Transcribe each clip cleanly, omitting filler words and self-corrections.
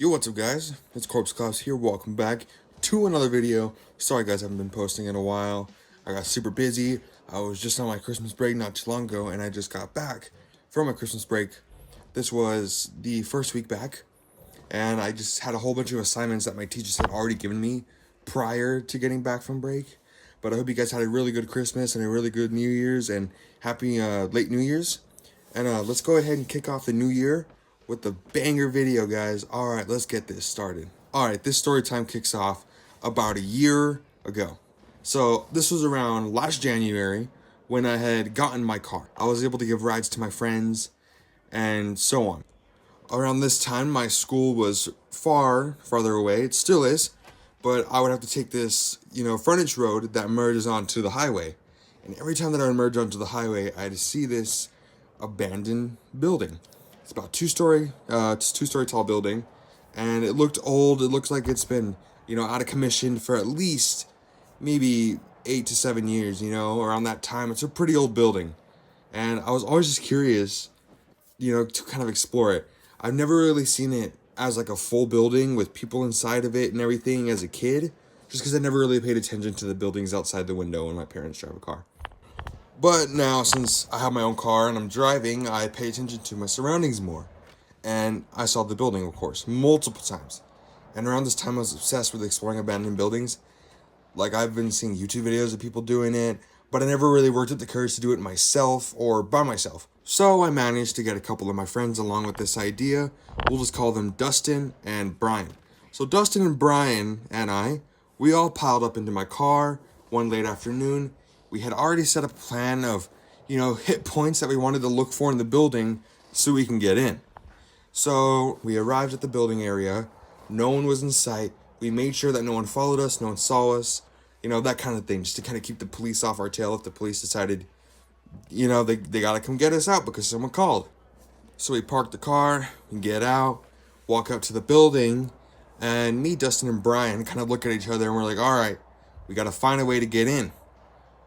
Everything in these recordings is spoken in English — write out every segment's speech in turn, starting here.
Yo, what's up guys? It's CorpseClass here, welcome back to another video. Sorry guys, I haven't been posting in a while. I got super busy. I was just on my Christmas break not too long ago, and I just got back from my Christmas break. This was the first week back, and I just had a whole bunch of assignments that my teachers had already given me prior to getting back from break. But I hope you guys had a really good Christmas and a really good New Year's, and happy late New Year's. And let's go ahead and kick off the new year with the banger video, guys. Alright, let's get this started. Alright, this story time kicks off about a year ago. So this was around last January when I had gotten my car. I was able to give rides to my friends and so on. Around this time, my school was farther away. It still is, but I would have to take this, frontage road that merges onto the highway. And every time that I would merge onto the highway, I'd see this abandoned building. It's about two-story tall building, and it looked old. It looked like it's been, out of commission for at least maybe 8 to 7 years, around that time. It's a pretty old building, and I was always just curious, to kind of explore it. I've never really seen it as like a full building with people inside of it and everything as a kid, just because I never really paid attention to the buildings outside the window when my parents drive a car. But now, since I have my own car and I'm driving, I pay attention to my surroundings more. And I saw the building, of course, multiple times. And around this time, I was obsessed with exploring abandoned buildings. Like, I've been seeing YouTube videos of people doing it, but I never really worked up the courage to do it myself or by myself. So I managed to get a couple of my friends along with this idea. We'll just call them Dustin and Brian. So Dustin and Brian and we all piled up into my car one late afternoon. We had already set up a plan of, hit points that we wanted to look for in the building so we can get in. So we arrived at the building area. No one was in sight. We made sure that no one followed us, no one saw us, that kind of thing, just to kind of keep the police off our tail if the police decided, they got to come get us out because someone called. So we parked the car, we get out, walk up to the building, and me, Dustin, and Brian kind of look at each other and we're like, all right, we got to find a way to get in.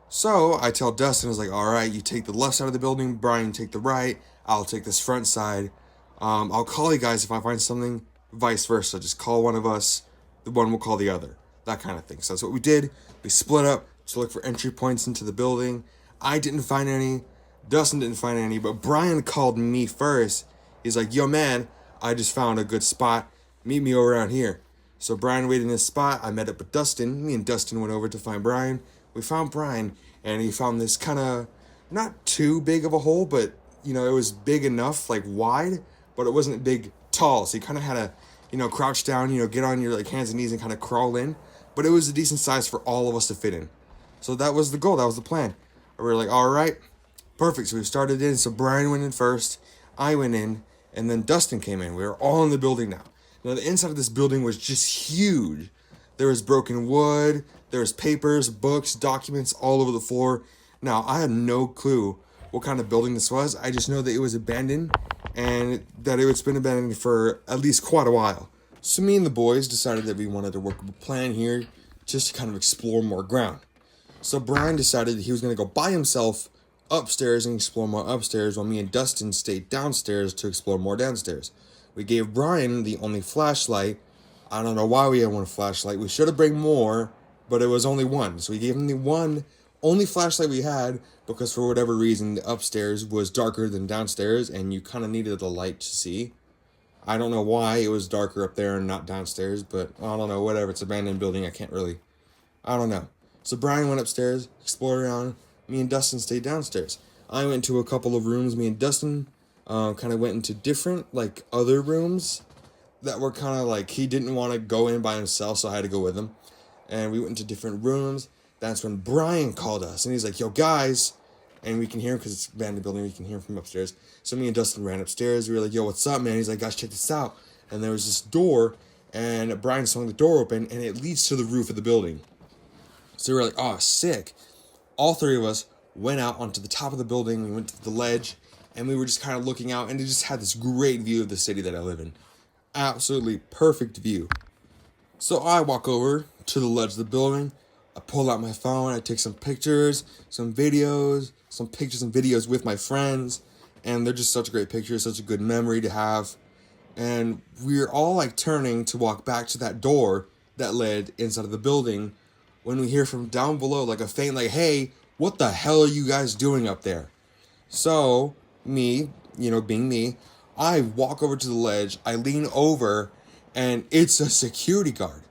So I tell Dustin, I was like, all right, you take the left side of the building, Brian, take the right, I'll take this front side. I'll call you guys if I find something, vice versa. Just call one of us, the one will call the other, that kind of thing. So that's what we did. We split up to look for entry points into the building. I didn't find any, Dustin didn't find any, but Brian called me first. He's like, yo man, I just found a good spot. Meet me over around here. So Brian waited in his spot. I met up with Dustin. Me and Dustin went over to find Brian. We found Brian, and he found this kind of, not too big of a hole, but, it was big enough, like wide, but it wasn't big, tall. So you kind of had to, crouch down, get on your hands and knees and kind of crawl in. But it was a decent size for all of us to fit in. So that was the goal. That was the plan. We were like, all right, perfect. So we started in. So Brian went in first. I went in, and then Dustin came in. We were all in the building now. Now, the inside of this building was just huge. There was broken wood. There was papers, books, documents all over the floor. Now, I had no clue what kind of building this was. I just know that it was abandoned and that it's been abandoned for at least quite a while. So me and the boys decided that we wanted to work up a plan here just to kind of explore more ground. So Brian decided that he was going to go by himself upstairs and explore more upstairs, while me and Dustin stayed downstairs to explore more downstairs. We gave Brian the only flashlight. I don't know why we had one flashlight. We should have brought more, but it was only one. So we gave him the only flashlight we had, because for whatever reason, the upstairs was darker than downstairs, and you kind of needed the light to see. I don't know why it was darker up there and not downstairs, but I don't know, whatever. It's an abandoned building. I don't know. So Brian went upstairs, explored around. Me and Dustin stayed downstairs. I went to a couple of rooms. Me and Dustin kind of went into different, other rooms that were kind of he didn't want to go in by himself, so I had to go with him. And we went into different rooms. That's when Brian called us, and he's like, yo, guys. And we can hear him because it's an abandoned building. We can hear him from upstairs. So me and Dustin ran upstairs. We were like, yo, what's up, man? He's like, guys, check this out. And there was this door, and Brian swung the door open, and it leads to the roof of the building. So we were like, oh, sick. All three of us went out onto the top of the building. We went to the ledge, and we were just kind of looking out, and it just had this great view of the city that I live in. Absolutely perfect view. So I walk over to the ledge of the building. I pull out my phone. I take some pictures, some videos with my friends. And they're just such great pictures, such a good memory to have. And we're all like turning to walk back to that door that led inside of the building when we hear from down below like a faint like, hey, what the hell are you guys doing up there? So me, being me, I walk over to the ledge, I lean over, and it's a security guard.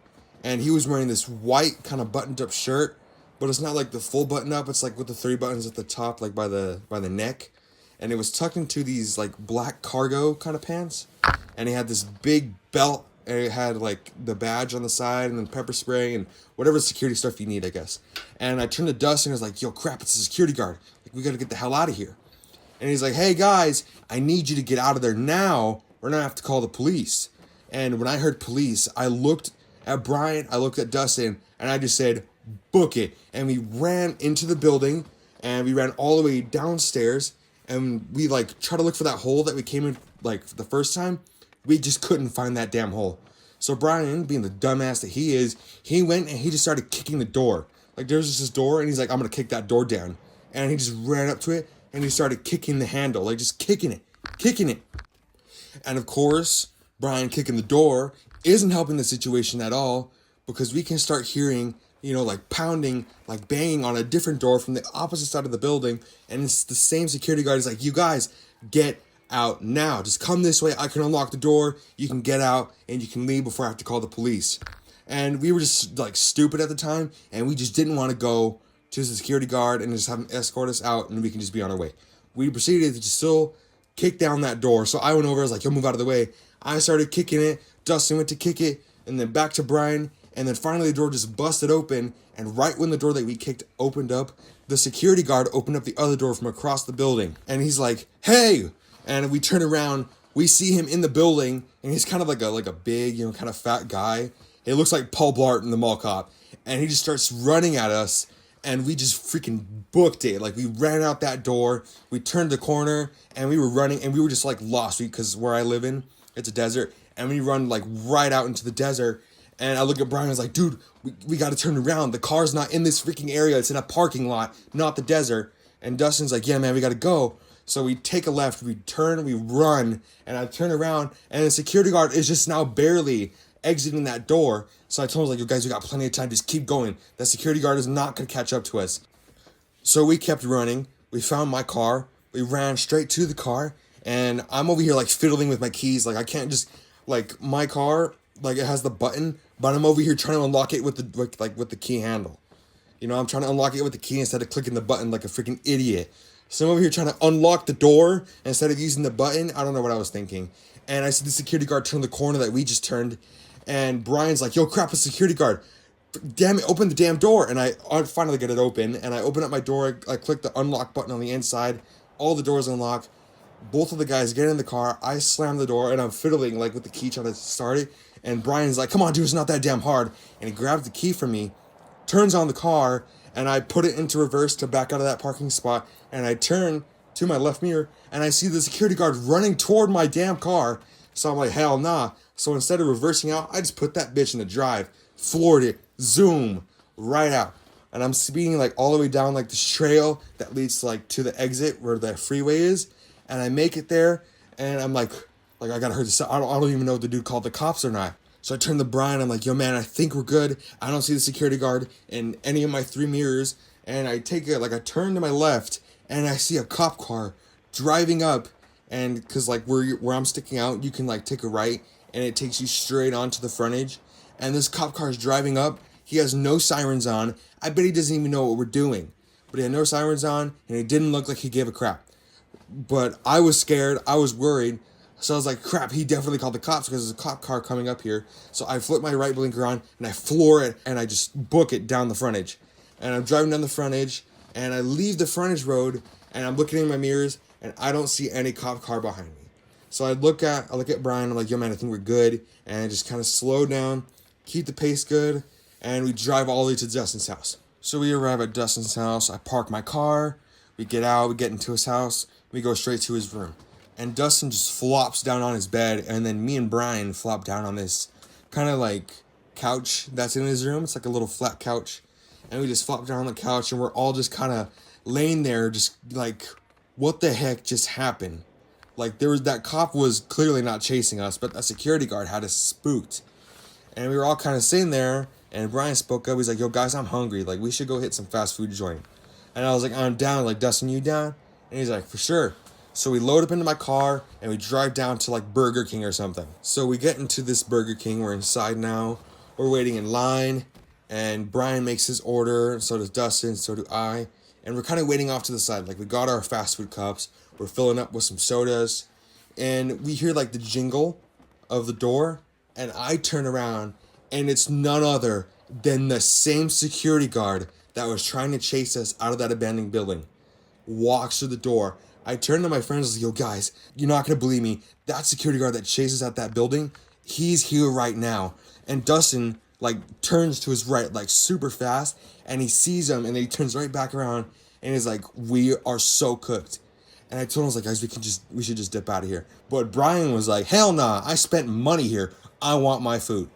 And he was wearing this white kind of buttoned up shirt, but it's not like the full button up, it's like with the 3 buttons at the top, like by the neck. And it was tucked into these like black cargo kind of pants. And he had this big belt, and it had like the badge on the side and then pepper spray and whatever security stuff you need, I guess. And I turned to Dustin and I was like, yo, crap, it's a security guard. Like, we gotta get the hell out of here. And he's like, hey guys, I need you to get out of there now. We're gonna have to call the police. And when I heard police, I looked at Brian, I looked at Dustin, and I just said, book it. And we ran into the building, and we ran all the way downstairs, and we like tried to look for that hole that we came in like the first time. We just couldn't find that damn hole. So Brian, being the dumbass that he is, he went and he just started kicking the door. Like there's just this door, and he's like, I'm gonna kick that door down. And he just ran up to it, and he started kicking the handle, like just kicking it. And of course, Brian kicking the door isn't helping the situation at all, because we can start hearing, like pounding, like banging on a different door from the opposite side of the building. And it's the same security guard. He's like, you guys, get out now. Just come this way. I can unlock the door. You can get out and you can leave before I have to call the police. And we were just like stupid at the time, and we just didn't want to go to the security guard and just have him escort us out and we can just be on our way. We proceeded to still kick down that door. So I went over, I was like, yo, move out of the way. I started kicking it. Dustin went to kick it, and then back to Brian. And then finally the door just busted open. And right when the door that we kicked opened up, the security guard opened up the other door from across the building. And he's like, hey! And we turn around, we see him in the building, and he's kind of like a big, kind of fat guy. It looks like Paul Blart in the Mall Cop. And he just starts running at us, and we just freaking booked it. Like, we ran out that door, we turned the corner, and we were running, and we were just like lost, because where I live in, it's a desert, and we run like right out into the desert. And I look at Brian and I was like, dude, we got to turn around. The car's not in this freaking area. It's in a parking lot, not the desert. And Dustin's like, yeah, man, we got to go. So we take a left, we turn, we run, and I turn around, and the security guard is just now barely exiting that door. So I told him, like, you guys, we got plenty of time. Just keep going. That security guard is not going to catch up to us. So we kept running. We found my car. We ran straight to the car. And I'm over here, like, fiddling with my keys. Like, I can't just, like, my car, like, it has the button, but I'm over here trying to unlock it with the key handle. I'm trying to unlock it with the key instead of clicking the button like a freaking idiot. So I'm over here trying to unlock the door instead of using the button. I don't know what I was thinking. And I see the security guard turn the corner that we just turned. And Brian's like, yo, crap, a security guard. Damn it, open the damn door. And I finally get it open. And I open up my door. I click the unlock button on the inside. All the doors unlock. Both of the guys get in the car. I slam the door, and I'm fiddling like with the key trying to start it. And Brian's like, come on, dude, it's not that damn hard. And he grabs the key from me, turns on the car, and I put it into reverse to back out of that parking spot. And I turn to my left mirror, and I see the security guard running toward my damn car. So I'm like, hell nah. So instead of reversing out, I just put that bitch in the drive, floored it, zoom, right out. And I'm speeding like all the way down like this trail that leads to the exit where the freeway is. And I make it there, and I'm like I gotta hurt this. I don't even know if the dude called the cops or not. So I turn to Brian, I'm like, yo man, I think we're good. I don't see the security guard in any of my 3 mirrors. And I turn to my left, and I see a cop car driving up. And cause like where I'm sticking out, you can like take a right, and it takes you straight onto the frontage. And this cop car is driving up. He has no sirens on. I bet he doesn't even know what we're doing. But he had no sirens on, and it didn't look like he gave a crap. But I was scared. I was worried. So I was like, crap, he definitely called the cops because there's a cop car coming up here. So I flip my right blinker on, and I floor it, and I just book it down the frontage. And I'm driving down the frontage, and I leave the frontage road, and I'm looking in my mirrors, and I don't see any cop car behind me. So I look at Brian, I'm like, yo man, I think we're good. And I just kind of slow down, keep the pace good, and we drive all the way to Dustin's house. So we arrive at Dustin's house. I park my car. We get out. We get into his house. We go straight to his room. And Dustin just flops down on his bed. And then me and Brian flop down on this kind of like couch that's in his room. It's like a little flat couch. And we just flop down on the couch. And we're all just kind of laying there just like, what the heck just happened? Like, that cop was clearly not chasing us, but that security guard had us spooked. And we were all kind of sitting there, and Brian spoke up. He's like, yo, guys, I'm hungry. Like, we should go hit some fast food joint. And I was like, I'm down. Like, Dustin, you down? And he's like, for sure. So we load up into my car, and we drive down to, like, Burger King or something. So we get into this Burger King. We're inside now. We're waiting in line, and Brian makes his order, and so does Dustin, so do I. And we're kind of waiting off to the side. Like, we got our fast food cups. We're filling up with some sodas. And we hear, like, the jingle of the door. And I turn around, and it's none other than the same security guard that was trying to chase us out of that abandoned building. Walks through the door. I turn to my friends and say, yo, guys, you're not going to believe me. That security guard that chases at that building, he's here right now. And Dustin, like, turns to his right, like, super fast. And he sees him, and then he turns right back around. And he's like, we are so cooked. And I told him, I was like, guys, we should just dip out of here. But Brian was like, hell nah, I spent money here. I want my food.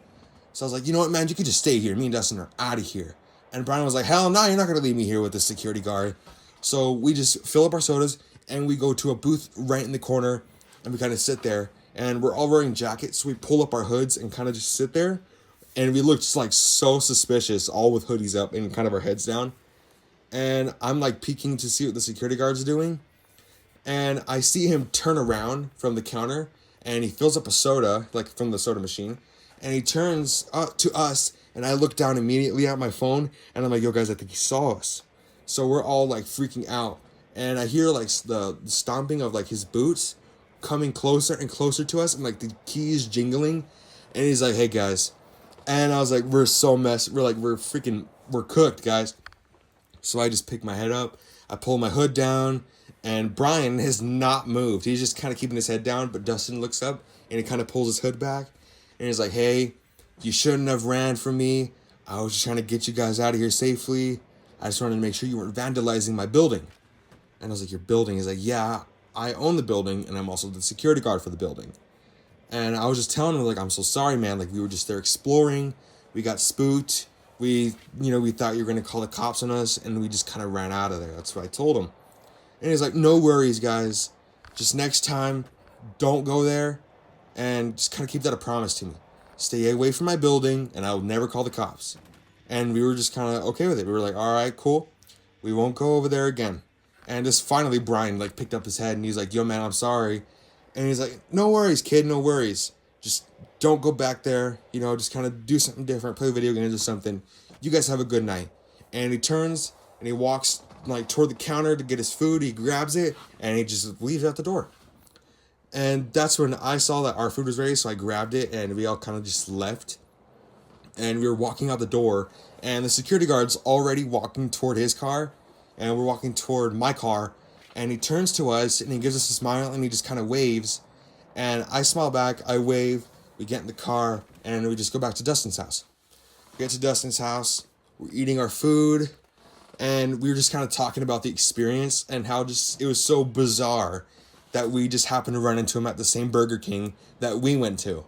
So I was like, you know what, man, you could just stay here. Me and Dustin are out of here. And Brian was like, hell no, you're not going to leave me here with the security guard. So we just fill up our sodas, and we go to a booth right in the corner, and we kind of sit there. And we're all wearing jackets, so we pull up our hoods and kind of just sit there. And we looked like so suspicious, all with hoodies up and kind of our heads down. And I'm like peeking to see what the security guard's doing. And I see him turn around from the counter, and he fills up a soda, like from the soda machine. And he turns up to us, and I look down immediately at my phone, and I'm like, yo, guys, I think he saw us. So we're all like freaking out. And I hear like the stomping of like his boots coming closer and closer to us, and like the keys jingling. And he's like, hey, guys. And I was like, we're so messed. We're cooked, guys. So I just pick my head up. I pull my hood down. And Brian has not moved. He's just kind of keeping his head down. But Dustin looks up, and he kind of pulls his hood back. And he's like, hey, you shouldn't have ran from me. I was just trying to get you guys out of here safely. I just wanted to make sure you weren't vandalizing my building. And I was like, your building? He's like, yeah, I own the building, and I'm also the security guard for the building. And I was just telling him, like, I'm so sorry, man. Like, we were just there exploring. We got spooked. We thought you were going to call the cops on us, and we just kind of ran out of there. That's what I told him. And he's like, no worries, guys. Just next time, don't go there. And just kind of keep that a promise to me. Stay away from my building, and I will never call the cops. And we were just kind of okay with it. We were like, all right, cool. We won't go over there again. And just finally, Brian, like, picked up his head, and he's like, yo, man, I'm sorry. And he's like, no worries, kid, no worries. Just don't go back there. You know, just kind of do something different, play video games or something. You guys have a good night. And he turns, and he walks like toward the counter to get his food. He grabs it, and he just leaves out the door. And that's when I saw that our food was ready, so I grabbed it, and we all kind of just left. And we were walking out the door, and the security guard's already walking toward his car, and we're walking toward my car. And he turns to us, and he gives us a smile, and he just kind of waves. And I smile back, I wave, we get in the car, and we just go back to Dustin's house. We get to Dustin's house, we're eating our food, and we were just kind of talking about the experience and how just it was so bizarre that we just happened to run into him at the same Burger King that we went to.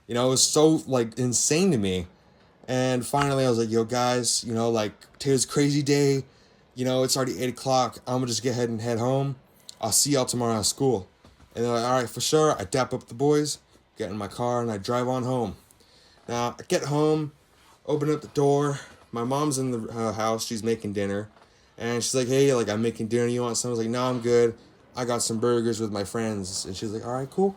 You know, it was so, like, insane to me. And finally, I was like, yo, guys, you know, like, today's a crazy day. You know, it's already 8 o'clock. I'm going to just get ahead and head home. I'll see y'all tomorrow at school. And they're like, all right, for sure. I dap up the boys, get in my car, and I drive on home. Now, I get home, open up the door. My mom's in the house. She's making dinner. And she's like, hey, like, I'm making dinner. You want some? I was like, no, I'm good. I got some burgers with my friends. And she's like, all right, cool.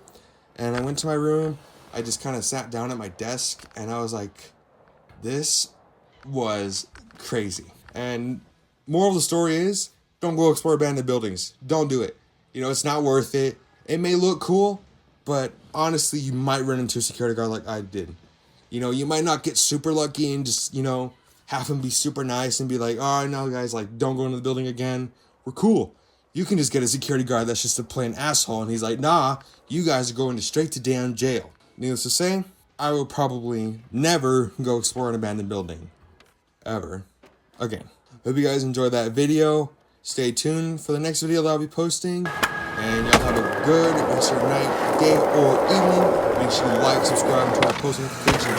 And I went to my room. I just kind of sat down at my desk. And I was like, this was crazy. And moral of the story is, don't go explore abandoned buildings. Don't do it. You know, it's not worth it. It may look cool, but honestly, you might run into a security guard like I did. You know, you might not get super lucky and just, you know, have him be super nice and be like, oh, no, guys, like, don't go into the building again. We're cool. You can just get a security guard that's just a plain asshole, and he's like, nah, you guys are going straight to damn jail. Needless to say, I will probably never go explore an abandoned building. Ever. Again. Hope you guys enjoyed that video. Stay tuned for the next video that I'll be posting. And y'all have a good rest of your night, day, or evening. Make sure you like, subscribe, and turn on post notifications